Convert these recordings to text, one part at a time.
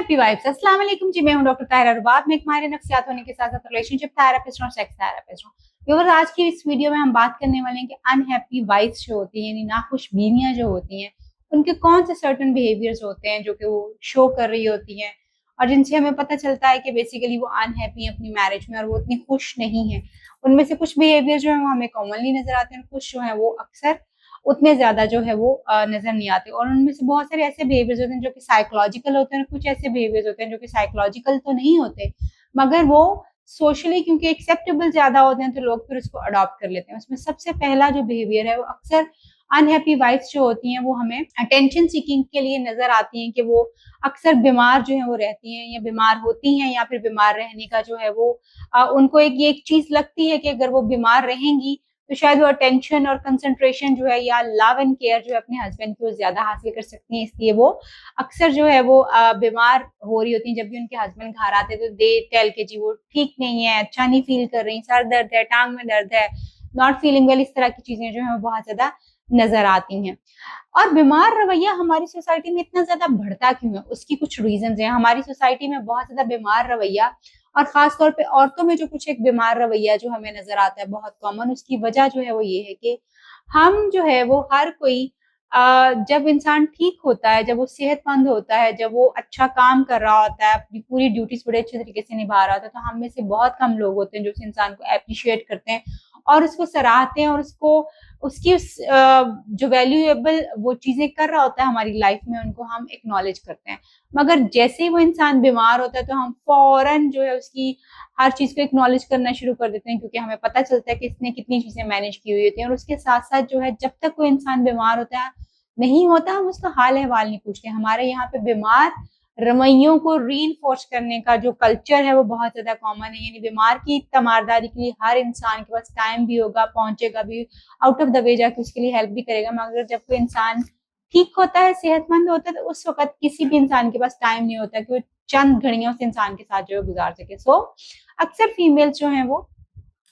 Unhappy wives. अस्सलाम वालेकुम जी, मैं हूं डॉक्टर ताहिरा रुबाब। मैं एक माहिर नफ्सियात होने के साथ साथ रिलेशनशिप थेरेपिस्ट और सेक्स थेरेपिस्ट हूं। व्यूअर्स, आज की इस वीडियो में हम बात करने वाले हैं कि अनहैप्पी वाइफ्स जो होती हैं, यानी नाखुश बीवियां जो होती हैं, उनके कौन से सर्टन बिहेवियर्स होते हैं जो कि वो शो कर रही होती हैं और जिनसे हमें पता चलता है कि बेसिकली वो अनहैप्पी है अपनी मैरिज में और वो इतनी खुश नहीं है। उनमें से कुछ बिहेवियर जो है वो हमें कॉमनली नजर आते हैं, कुछ जो है वो अक्सर उतने ज्यादा जो है वो नजर नहीं आते। और उनमें से बहुत सारे ऐसे बिहेवियर्स होते हैं जो कि साइकोलॉजिकल होते हैं, कुछ ऐसे बिहेवियर्स होते हैं जो कि साइकोलॉजिकल तो नहीं होते मगर वो सोशली क्योंकि एक्सेप्टेबल ज्यादा होते हैं तो लोग फिर उसको अडॉप्ट कर लेते हैं। उसमें सबसे पहला जो बिहेवियर है वो अक्सर अनहैप्पी वाइफ्स जो होती हैं वो हमें अटेंशन सीकिंग के लिए नजर आती हैं कि वो अक्सर बीमार जो है वो रहती हैं या बीमार होती हैं या फिर बीमार रहने का जो है वो उनको एक चीज लगती है कि अगर वो बीमार रहेंगी तो शायद वो अटेंशन और कंसंट्रेशन जो है या लव एंड केयर जो है अपने हस्बैंड की वो ज्यादा हासिल कर सकती हैं। इसलिए वो अक्सर जो है वो बीमार हो रही होती हैं। जब भी उनके हस्बैंड घर आते हैं तो दे टेल के जी वो ठीक नहीं है, अच्छा नहीं फील कर रही, सर दर्द है, टांग में दर्द है, नॉट फीलिंग वेल, इस तरह की चीजें जो है वो बहुत ज्यादा नजर आती हैं। और बीमार रवैया हमारी सोसाइटी में इतना ज्यादा बढ़ता क्यों है, उसकी कुछ रीजंस हैं। हमारी सोसाइटी में बहुत ज्यादा बीमार रवैया और खास तौर पे औरतों में जो कुछ एक बीमार रवैया जो हमें नजर आता है बहुत कॉमन, उसकी वजह जो है वो ये है कि हम जो है वो हर कोई जब इंसान ठीक होता है, जब वो सेहतमंद होता है, जब वो अच्छा काम कर रहा होता है, अपनी पूरी ड्यूटीज बड़े अच्छे तरीके से निभा रहा होता है, तो हम में से बहुत कम लोग होते हैं जो उस इंसान को अप्रिशिएट करते हैं और उसको सराहते हैं और उसको उसकी जो वैल्यूएबल वो चीजें कर रहा होता है हमारी लाइफ में उनको हम एक्नॉलेज करते हैं। मगर जैसे ही वो इंसान बीमार होता है तो हम फौरन जो है उसकी हर चीज को एक्नॉलेज करना शुरू कर देते हैं क्योंकि हमें पता चलता है कि इसने कितनी चीजें मैनेज की हुई होती हैं। और उसके साथ साथ जो है जब तक कोई इंसान बीमार होता है नहीं होता हम उसका हाल अहवाल नहीं पूछते। हमारे यहाँ पे बीमार रवैयों को रीइंफोर्स करने का जो कल्चर है वो बहुत ज्यादा कॉमन है। यानी बीमार की तमारदारी के लिए हर इंसान के पास टाइम भी होगा, पहुंचेगा भी, आउट ऑफ द वे जाके उसके लिए हेल्प भी करेगा। मगर जब कोई इंसान ठीक होता है, सेहतमंद होता है, तो उस वक्त किसी भी इंसान के पास टाइम नहीं होता कि वो चंद घड़ियां उस इंसान के साथ जो है गुजार सके। सो अक्सर फीमेल्स जो है वो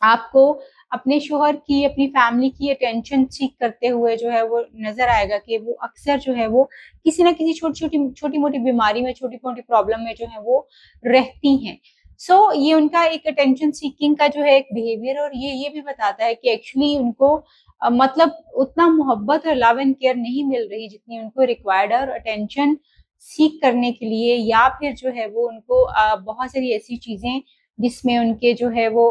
आपको अपने शोहर की, अपनी फैमिली की अटेंशन सीख करते हुए जो है वो नजर आएगा कि वो अक्सर जो है वो किसी ना किसी छोटी मोटी बीमारी में, छोटी मोटी प्रॉब्लम में जो है वो रहती हैं। ये उनका एक अटेंशन सीकिंग का जो है एक बिहेवियर और ये भी बताता है कि एक्चुअली उनको मतलब उतना मोहब्बत और लव एंड केयर नहीं मिल रही जितनी उनको रिक्वायर्ड है। और अटेंशन सीख करने के लिए या फिर जो है वो उनको बहुत सारी ऐसी चीजें जिसमें उनके जो है वो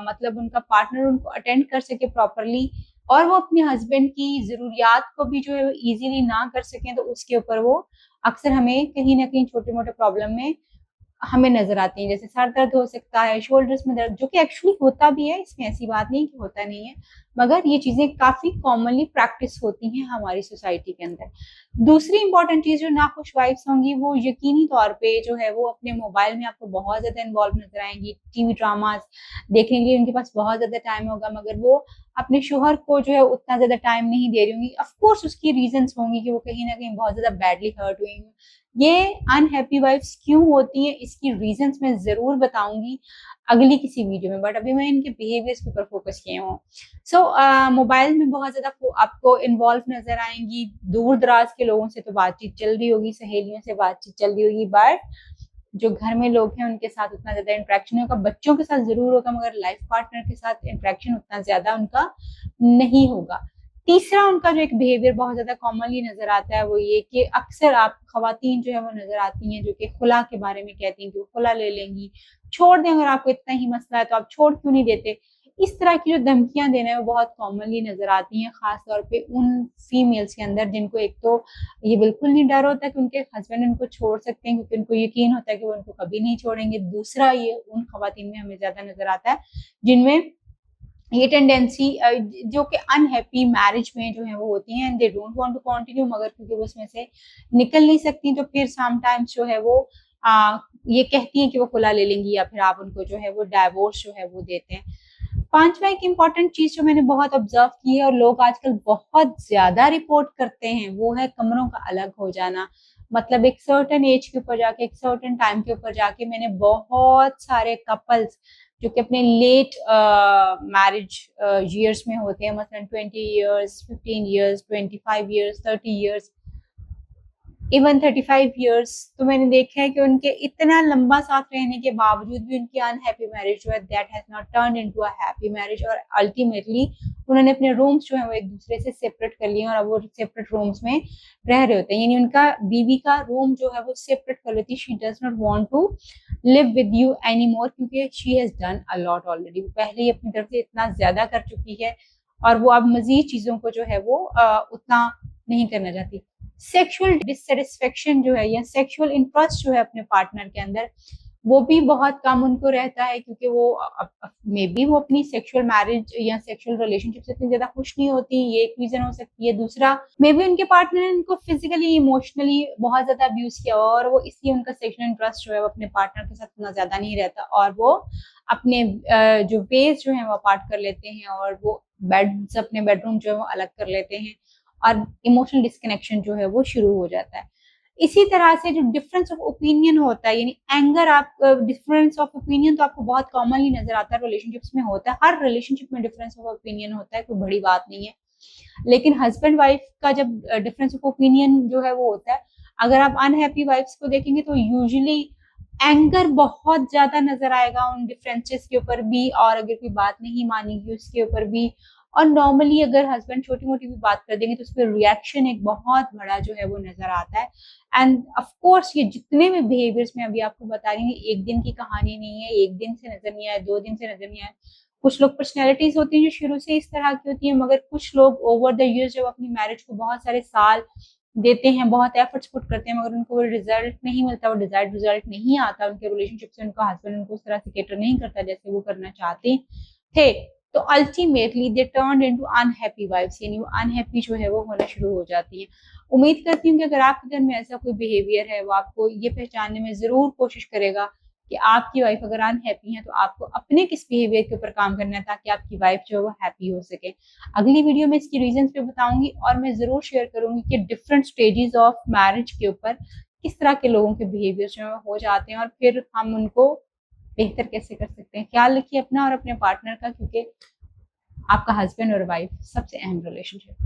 मतलब उनका पार्टनर उनको अटेंड कर सके प्रॉपरली और वो अपने हस्बैंड की जरूरियात को भी जो है इजीली ना कर सकें, तो उसके ऊपर वो अक्सर हमें कहीं ना कहीं छोटे मोटे प्रॉब्लम में हमें नजर आती हैं। जैसे सर दर्द हो सकता है, शोल्डर्स में दर्द, जो कि एक्चुअली होता भी है, इसमें ऐसी बात नहीं कि होता नहीं है, मगर ये चीजें काफी कॉमनली प्रैक्टिस होती हैं हमारी सोसाइटी के अंदर। दूसरी इंपॉर्टेंट चीज जो नाखुश वाइफ्स होंगी वो यकीनी तौर पे जो है वो अपने मोबाइल में आपको बहुत ज्यादा इन्वॉल्व नजर आएंगी। टीवी ड्रामास देखने के लिए उनके पास बहुत ज्यादा टाइम होगा मगर वो अपने शोहर को जो है उतना ज्यादा टाइम नहीं दे रही होंगी। ऑफकोर्स उसकी रीजंस होंगी कि वो कहीं ना कहीं बहुत ज्यादा बैडली हर्ट हुई होंगी। ये अनहैप्पी वाइफ्स क्यों होती हैं इसकी रीजंस मैं जरूर बताऊंगी अगली किसी वीडियो में, बट अभी मैं इनके बिहेवियर्स के ऊपर फोकस किए हूँ। मोबाइल में बहुत ज्यादा आपको इन्वॉल्व नजर आएंगी। दूर दराज के लोगों से तो बातचीत चल रही होगी, सहेलियों से बातचीत चल रही होगी, बट जो घर में लोग हैं उनके साथ उतना ज्यादा इंटरेक्शन होगा। बच्चों के साथ जरूर होगा मगर लाइफ पार्टनर के साथ इंटरेक्शन उतना ज्यादा उनका नहीं होगा। तीसरा उनका जो एक बिहेवियर बहुत ज्यादा कॉमनली नजर आता है वो ये कि अक्सर आप खवातीन जो है वो नजर आती हैं जो कि खुला के बारे में कहती हैं कि वो खुला ले लेंगी, छोड़ दें, अगर आपको इतना ही मसला है तो आप छोड़ क्यों नहीं देते। इस तरह की जो धमकियां देना है वो बहुत कॉमनली नजर आती हैं, खासतौर पे उन फीमेल्स के अंदर जिनको एक तो ये बिल्कुल नहीं डर होता कि उनके हस्बैंड उनको छोड़ सकते हैं क्योंकि उनको यकीन होता है कि वो उनको कभी नहीं छोड़ेंगे। दूसरा ये उन खवातीन में हमें ज्यादा नजर आता है जिनमें ये टेंडेंसी जो कि अनहैप्पी मैरिज में जो है वो होती हैं, they don't want to continue, मगर क्योंकि वो उसमें से निकल नहीं सकती तो फिर समटाइम्स जो है वो ये कहती हैं कि वो खुला ले लेंगी या फिर आप उनको जो है वो डाइवोर्स जो है वो देते हैं। पांचवा एक इम्पॉर्टेंट चीज जो मैंने बहुत ऑब्जर्व की है और लोग आजकल बहुत ज्यादा रिपोर्ट करते हैं वो है कमरों का अलग हो जाना। मतलब एक सर्टेन एज के ऊपर जाके, एक सर्टेन टाइम के ऊपर जाके मैंने बहुत सारे कपल्स जो कि अपने लेट मैरिज ईयर्स में होते हैं, मसलन 20 years, 15 years, 25 years, 30 years, even 35 years, तो मैंने देखा है कि उनके इतना लंबा साथ रहने के बावजूद भी उनकी अनहैप्पी मैरिज जो है that has not turn into a happy marriage, और अल्टीमेटली उन्होंने अपने रूम्स जो है वो एक दूसरे से सेपरेट कर लिए और अब वो सेपरेट रूम्स में रह रहे होते हैं। यानी उनका बीवी का रूम जो है वो सेपरेट कर लेती, she does not want to live with you any more, क्योंकि she has done a lot already, वो पहले ही अपनी तरफ से इतना ज्यादा कर चुकी है और वो अब मजीद चीजों को जो है वो उतना नहीं करना चाहती। सेक्सुअल डिससेटिस्फेक्शन जो है या सेक्सुअल इंटरेस्ट जो है अपने पार्टनर के अंदर, वो भी बहुत कम उनको रहता है, क्योंकि वो मे बी वो अपनी सेक्सुअल मैरिज या सेक्सुअल रिलेशनशिप से इतनी ज्यादा खुश नहीं होती, ये एक रीजन हो सकती है। दूसरा, मे बी उनके पार्टनर ने उनको फिजिकली इमोशनली बहुत ज्यादा अब्यूज किया हुआ और वो इसलिए उनका सेक्सुअल इंटरेस्ट जो है वो अपने पार्टनर के साथ इतना ज्यादा नहीं रहता और वो अपने जो वेज जो है वो अपार्ट कर लेते हैं और वो बेड अपने बेडरूम जो है वो अलग कर लेते हैं और इमोशनल डिस्कनेक्शन जो है वो शुरू हो जाता है। इसी तरह से जो डिफरेंस ऑफ ओपिनियन होता है, यानी एंगर, आप डिफरेंस ऑफ ओपिनियन तो आपको बहुत कॉमनली नजर आता है, रिलेशनशिप्स में होता है, हर रिलेशनशिप में डिफरेंस ऑफ ओपिनियन होता है, कोई बड़ी बात नहीं है। लेकिन हस्बैंड वाइफ का जब डिफरेंस ऑफ ओपिनियन जो है वो होता है, अगर आप अनहैप्पी वाइफ्स को देखेंगे तो यूजुअली एंगर बहुत ज्यादा नजर आएगा उन डिफरेंसेस के ऊपर भी, और अगर कोई बात नहीं मानेगी उसके ऊपर भी, और नॉर्मली अगर हस्बैंड छोटी मोटी भी बात कर देंगे तो उस पर रिएक्शन एक बहुत बड़ा जो है वो नजर आता है। एंड ऑफ कोर्स ये जितने भी बिहेवियर्स मैं अभी आपको बता रही हूँ, एक दिन की कहानी नहीं है, एक दिन से नजर नहीं आया, 2 दिन से नजर नहीं आया। कुछ लोग पर्सनैलिटीज होती हैं जो शुरू से इस तरह की होती है, मगर कुछ लोग ओवर द इयर्स जब अपनी मैरिज को बहुत सारे साल देते हैं, बहुत एफर्ट्स पुट करते हैं, मगर उनको वो रिजल्ट नहीं मिलता, वो डिजायर्ड रिजल्ट नहीं आता उनके रिलेशनशिप से, उनका हस्बैंड उनको उस तरह से केटर नहीं करता जैसे वो करना चाहते थे, तो ultimately they turn into unhappy wives, यानी वो अनहैप्पी जो है वो होना शुरू हो जाती है। उम्मीद करती हूँ कि अगर आपके घर में ऐसा कोई बिहेवियर है, वो आपको ये पहचानने में जरूर कोशिश करेगा कि आपकी वाइफ अगर अनहैप्पी है तो आपको अपने किस बिहेवियर के ऊपर काम करना है ताकि आपकी वाइफ जो है वो हैप्पी हो सके। अगली वीडियो में इसकी रीजंस पे बताऊंगी और मैं जरूर शेयर करूंगी कि डिफरेंट स्टेजेस ऑफ मैरिज के ऊपर किस तरह के लोगों के बिहेवियर जो है हो जाते हैं और फिर हम उनको बेहतर कैसे कर सकते हैं। ख्याल रखिए अपना और अपने पार्टनर का, क्योंकि आपका हस्बैंड और वाइफ सबसे अहम रिलेशनशिप है।